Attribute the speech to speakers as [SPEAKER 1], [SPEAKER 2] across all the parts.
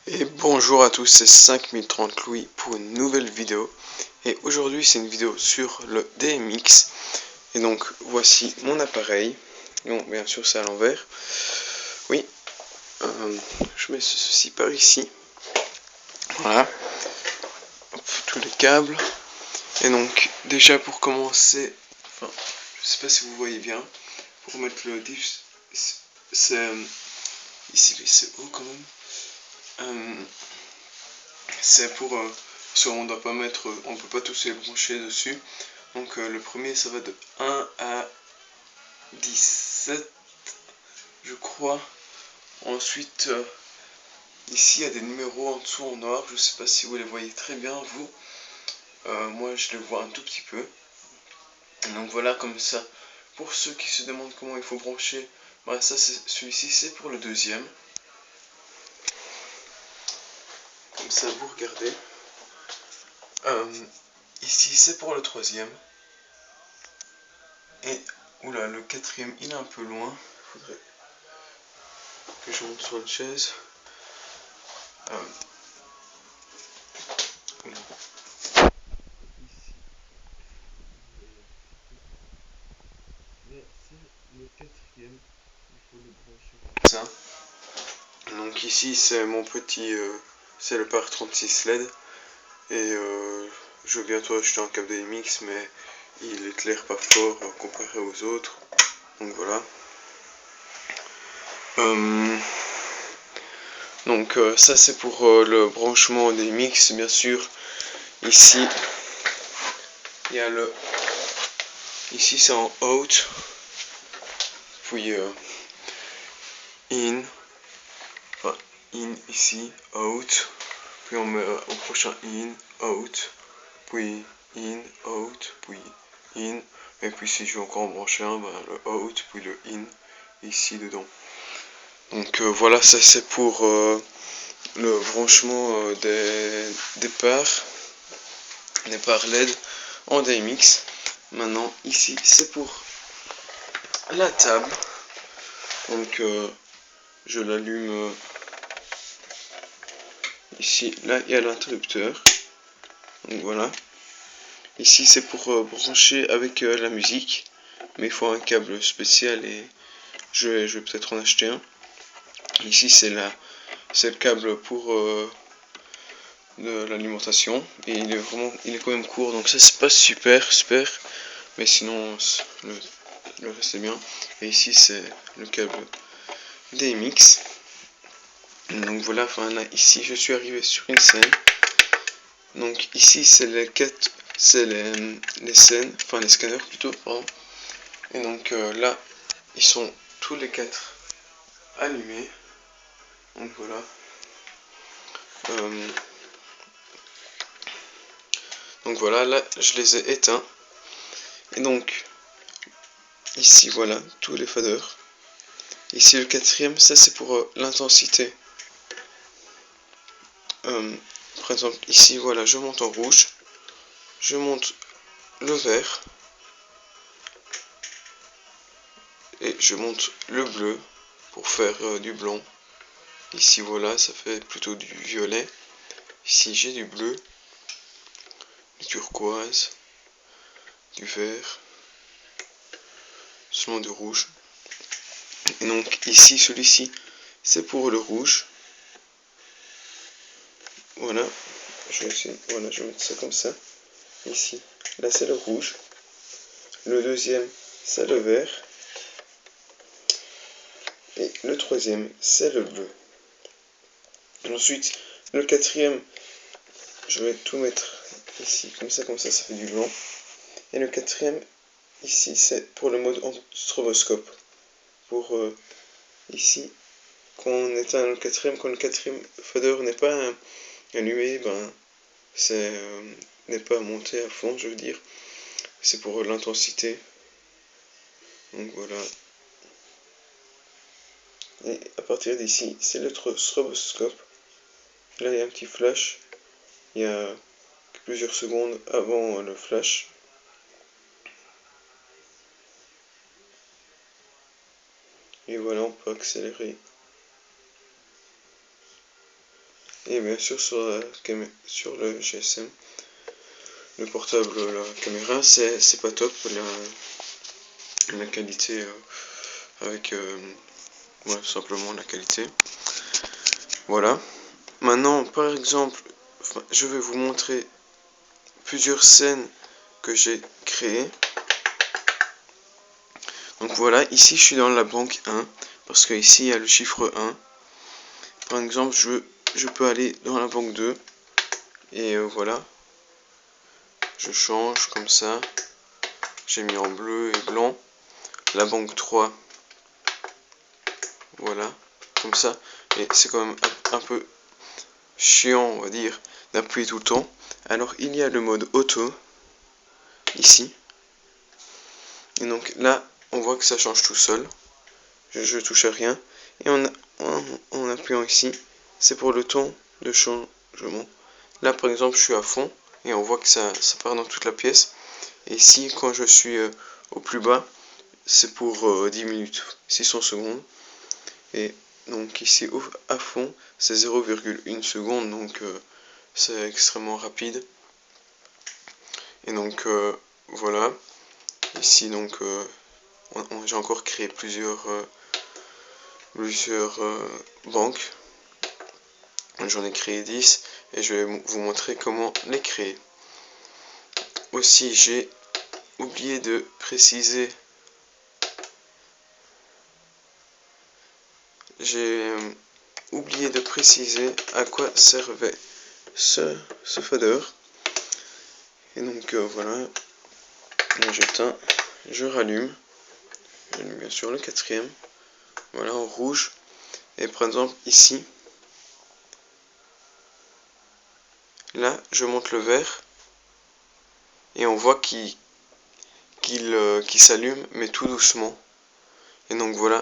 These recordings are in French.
[SPEAKER 1] Et bonjour à tous, c'est 5030 Louis pour une nouvelle vidéo. Et aujourd'hui c'est une vidéo sur le DMX. Et donc voici mon appareil. Bon, bien sûr c'est à l'envers. Oui, je mets ceci par ici. Voilà. Hop, tous les câbles. Et donc déjà pour commencer, enfin je sais pas si vous voyez bien, pour mettre le diff, c'est ici c'est haut quand même. C'est pour parce on doit pas mettre, on peut pas tous les brancher dessus. Donc le premier ça va de 1 à 17 je crois. Ensuite ici il y a des numéros en dessous en noir, je sais pas si vous les voyez très bien vous. Moi je les vois un tout petit peu. Donc voilà, comme ça, pour ceux qui se demandent comment il faut brancher, bah ça c'est celui-ci, c'est pour le deuxième. Comme ça vous regardez. Ici c'est pour le troisième. Et oula, le quatrième il est un peu loin. Il faudrait que je monte sur une chaise. Le quatrième, il faut le brancher comme ça. Donc ici c'est mon petit, c'est le par 36 LED. Et je vais bientôt acheter un câble DMX, mais il éclaire pas fort comparé aux autres. Donc voilà. Donc ça c'est pour le branchement DMX, bien sûr. Ici il y a le, ici c'est en out, puis in, enfin in ici, out, puis on met au prochain in, out, puis in, out, puis in, et puis si je veux encore en brancher un, ben, le out, puis le in ici dedans. Donc voilà, ça c'est pour le branchement des parts LED en DMX. Maintenant ici c'est pour la table. Donc je l'allume ici. Là il y a l'interrupteur. Donc voilà. Ici c'est pour brancher avec la musique. Mais il faut un câble spécial et je vais peut-être en acheter un. Ici c'est le câble pour de l'alimentation et il est quand même court, donc ça c'est pas super, mais sinon le reste est bien. Et ici c'est le câble DMX. Donc voilà, enfin là ici je suis arrivé sur une scène. Donc ici c'est les scènes, enfin les scanners plutôt, pardon. Et donc là ils sont tous les 4 allumés. Donc voilà. Donc voilà, là je les ai éteints. Et donc ici voilà tous les faders. Ici le quatrième, ça c'est pour l'intensité. Par exemple ici voilà, je monte en rouge, je monte le vert et je monte le bleu pour faire du blanc. Ici voilà, ça fait plutôt du violet. Ici j'ai du bleu, du turquoise, du vert, seulement du rouge. Et donc ici celui-ci c'est pour le rouge. Voilà, je vais mettre ça comme ça. Ici, là c'est le rouge. Le deuxième c'est le vert. Et le troisième c'est le bleu. Ensuite le quatrième, je vais tout mettre ici comme ça ça fait du blanc. Et le quatrième ici c'est pour le mode stroboscope. Pour ici quand on éteint le quatrième, quand le quatrième fader n'est pas allumé, ben c'est n'est pas monté à fond, je veux dire. C'est pour l'intensité. Donc voilà. Et à partir d'ici, c'est le stroboscope. Là, il y a un petit flash. Il y a plusieurs secondes avant le flash. Et voilà, on peut accélérer. Et bien sûr sur le GSM, le portable, la caméra, c'est pas top la qualité avec ouais, simplement la qualité. Voilà. Maintenant, par exemple, je vais vous montrer plusieurs scènes que j'ai créées. Donc voilà, ici je suis dans la banque 1, parce que ici il y a le chiffre 1. Par exemple, je peux aller dans la banque 2, et voilà, je change comme ça, j'ai mis en bleu et blanc. La banque 3, voilà, comme ça, et c'est quand même un peu chiant, on va dire, d'appuyer tout le temps. Alors il y a le mode auto, ici, et donc là, on voit que ça change tout seul, je touche à rien, et en appuyant ici, c'est pour le ton de changement. Là par exemple je suis à fond, et on voit que ça part dans toute la pièce, et ici quand je suis au plus bas, c'est pour 10 minutes, 600 secondes, et donc ici à fond, c'est 0,1 seconde, donc c'est extrêmement rapide. Et donc voilà, ici donc j'ai encore créé plusieurs banques. J'en ai créé 10 et je vais vous montrer comment les créer. Aussi j'ai oublié de préciser, à quoi servait ce fader. Et donc voilà, j'éteins, je rallume bien sûr le quatrième, voilà en rouge, et par exemple ici, là je monte le vert, et on voit qu'il s'allume, mais tout doucement. Et donc voilà,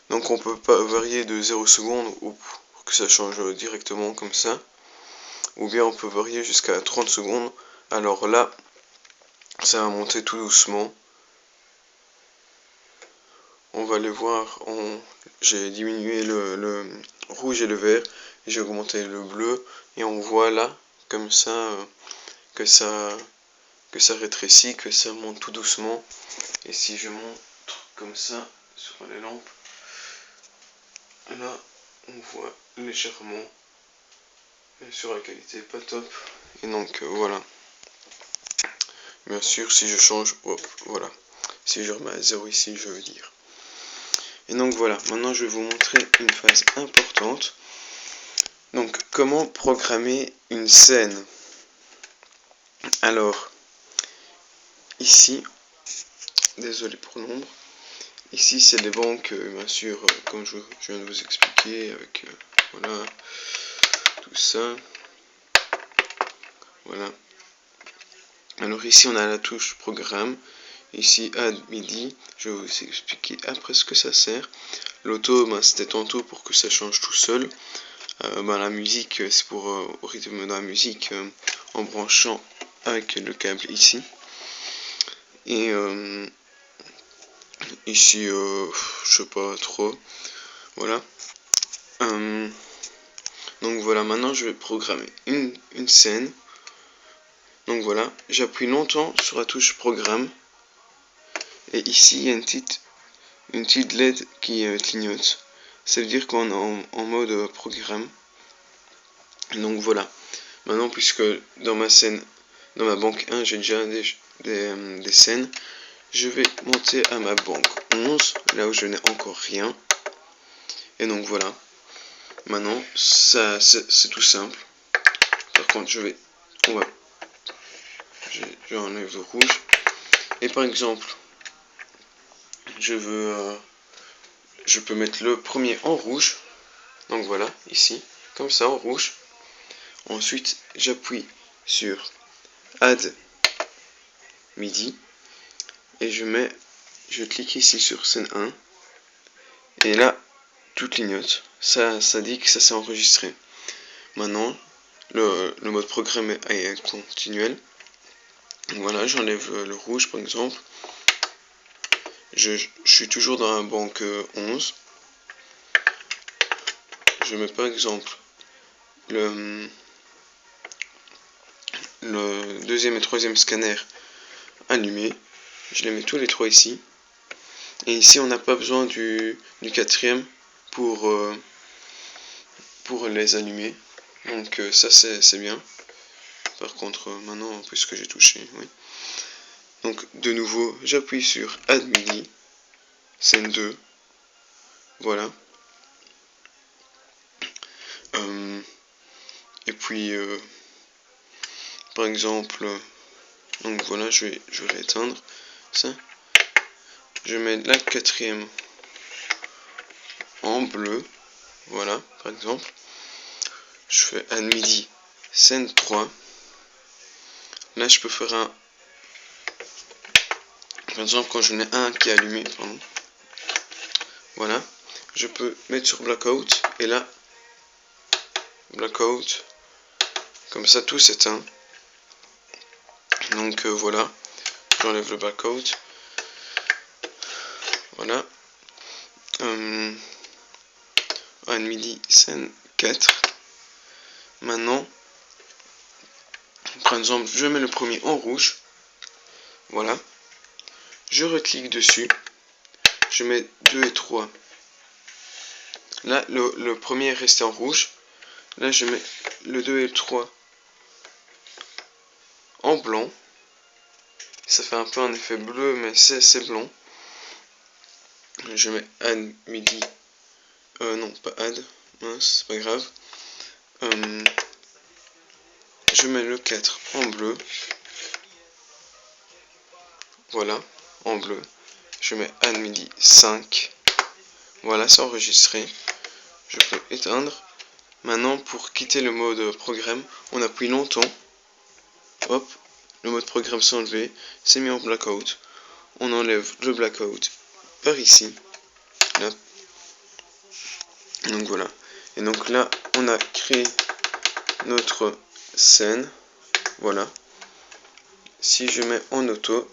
[SPEAKER 1] donc on peut pas varier de 0 secondes ou pour que ça change directement comme ça, ou bien on peut varier jusqu'à 30 secondes. Alors là, ça va monter tout doucement. On va les voir, j'ai diminué le rouge et le vert, et j'ai augmenté le bleu, et on voit là, comme ça, que ça rétrécit, que ça monte tout doucement. Et si je monte comme ça sur les lampes, là on voit légèrement, et sur la qualité pas top. Et donc voilà, bien sûr si je change, hop, voilà, si je remets à 0 ici, je veux dire. Et donc voilà, maintenant je vais vous montrer une phase importante. Donc comment programmer une scène. Alors ici, désolé pour l'ombre, ici c'est les banques, bien sûr, comme je viens de vous expliquer, avec voilà, tout ça. Voilà. Alors ici on a la touche programme. Ici add MIDI, je vais vous expliquer après ce que ça sert. L'auto, c'était tantôt pour que ça change tout seul. La musique, c'est pour au rythme de la musique en branchant avec le câble ici. Et ici, je sais pas trop. Voilà. Donc voilà, maintenant je vais programmer une scène. Donc voilà, j'appuie longtemps sur la touche programme. Et ici, il y a une petite LED qui clignote. Ça veut dire qu'on est en mode programme. Donc voilà. Maintenant, puisque dans ma banque 1, j'ai déjà des scènes, je vais monter à ma banque 11, là où je n'ai encore rien. Et donc voilà. Maintenant, c'est tout simple. Par contre, je enlève le rouge. Et par exemple, je peux mettre le premier en rouge. Donc voilà, ici, comme ça, en rouge. Ensuite, j'appuie sur Add MIDI. Et je clique ici sur scène 1. Et là, tout clignote. Ça dit que ça s'est enregistré. Maintenant, le mode programme est continuel. Voilà, j'enlève le rouge par exemple. je suis toujours dans la banque 11. Je mets par exemple le deuxième et troisième scanner allumé. Je les mets tous les trois ici. Et ici on n'a pas besoin du quatrième pour les allumer. Donc ça c'est bien. Par contre maintenant puisque j'ai touché, oui. Donc de nouveau j'appuie sur Add MIDI, scène 2. Voilà. Et puis par exemple, donc voilà, je vais l'éteindre, ça. Je mets la quatrième en bleu, voilà, par exemple. Je fais Add MIDI, scène 3. Là, je peux faire un, par exemple, quand je n'ai un qui est allumé, pardon. Voilà, je peux mettre sur Blackout, et là, Blackout, comme ça, tout s'éteint. Donc voilà, j'enlève le Blackout. Voilà. Add MIDI scène 4. Maintenant, par exemple, je mets le premier en rouge. Voilà. Je reclique dessus. Je mets 2 et 3. Là, le premier est resté en rouge. Là, je mets le 2 et le 3 en blanc. Ça fait un peu un effet bleu, mais c'est blanc. Je mets Add MIDI. Non, pas Add. Mince, c'est pas grave. Je mets le 4 en bleu. Voilà, en bleu. Je mets Add MIDI 5. Voilà, c'est enregistré. Je peux éteindre. Maintenant, pour quitter le mode programme, on appuie longtemps. Hop, le mode programme s'est enlevé. C'est mis en blackout. On enlève le blackout par ici. Là. Donc voilà. Et donc là, on a créé notre scène. Voilà. Si je mets en auto,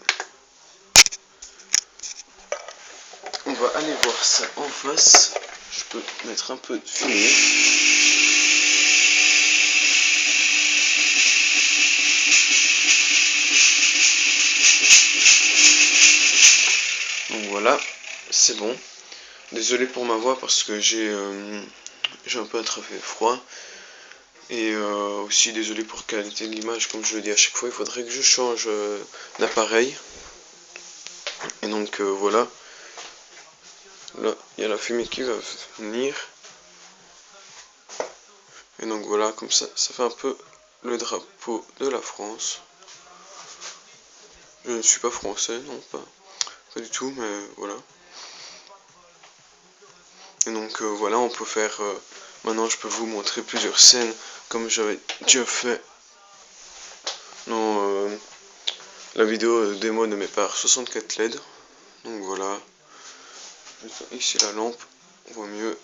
[SPEAKER 1] on va aller voir ça en face. Je peux mettre un peu de fumée. Donc voilà, c'est bon. Désolé pour ma voix parce que j'ai un peu attrapé froid. Et aussi désolé pour la qualité de l'image, comme je le dis à chaque fois, il faudrait que je change d'appareil. Et donc voilà. Là, il y a la fumée qui va venir. Et donc voilà, comme ça fait un peu le drapeau de la France. Je ne suis pas français, non, pas du tout, mais voilà. Et donc voilà, on peut faire... maintenant, je peux vous montrer plusieurs scènes, comme j'avais déjà fait dans la vidéo démo de mes parts 64 LED. Donc voilà. Ici la lampe, on voit mieux.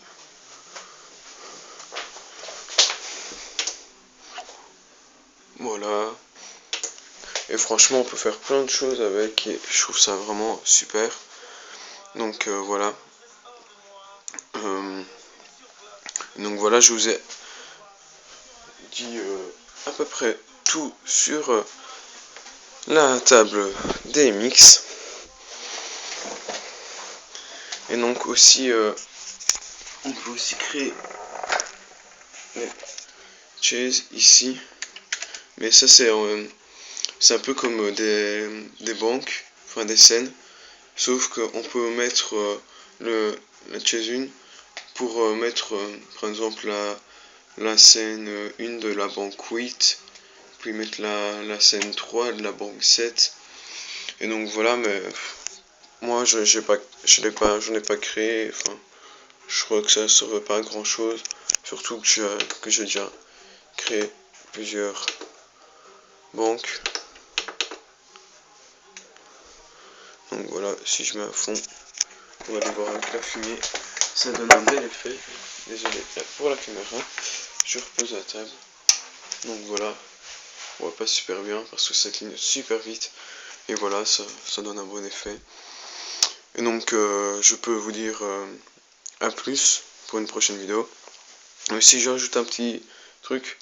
[SPEAKER 1] Voilà. Et franchement, on peut faire plein de choses avec et je trouve ça vraiment super. Donc voilà. Donc voilà, je vous ai dit à peu près tout sur la table DMX. Et donc aussi, on peut aussi créer les chaises ici. Mais ça c'est un peu comme des banques, enfin des scènes. Sauf qu'on peut mettre la chaise 1 pour mettre par exemple la scène 1 de la banque 8. Puis mettre la scène 3 de la banque 7. Et donc voilà, mais moi je n'ai pas créé, enfin je crois que ça ne serait pas grand chose, surtout que j'ai déjà créé plusieurs banques. Donc voilà, si je mets à fond, on va aller voir avec la fumée, ça donne un bel effet. Désolé pour la caméra, je repose la table. Donc voilà, on voit pas super bien parce que ça clignote super vite. Et voilà, ça donne un bon effet. Et donc je peux vous dire à plus pour une prochaine vidéo. Mais si j'ajoute un petit truc,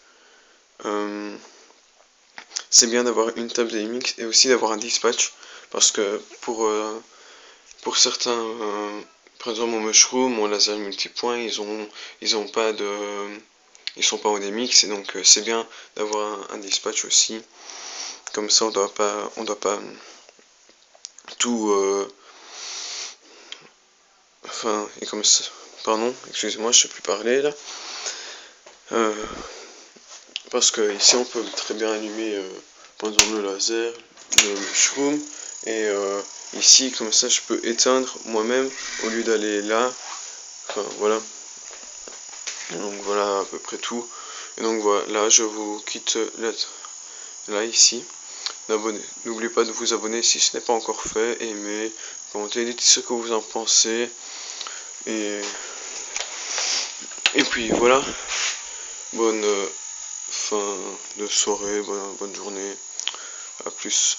[SPEAKER 1] c'est bien d'avoir une table DMX et aussi d'avoir un dispatch, parce que pour certains, par exemple mon mushroom, mon laser multipoint, ils sont pas au DMX, et donc c'est bien d'avoir un dispatch aussi. Comme ça on doit pas tout enfin, et comme ça, pardon, excusez-moi, je sais plus parler là. Parce que ici on peut très bien allumer par exemple le laser, le mushroom, et ici comme ça je peux éteindre moi-même au lieu d'aller là. Enfin voilà. Donc voilà à peu près tout. Et donc voilà, là je vous quitte là ici. N'oubliez pas de vous abonner si ce n'est pas encore fait, aimer, commenter, dites ce que vous en pensez. Et puis voilà. Bonne fin de soirée, bonne journée. À plus.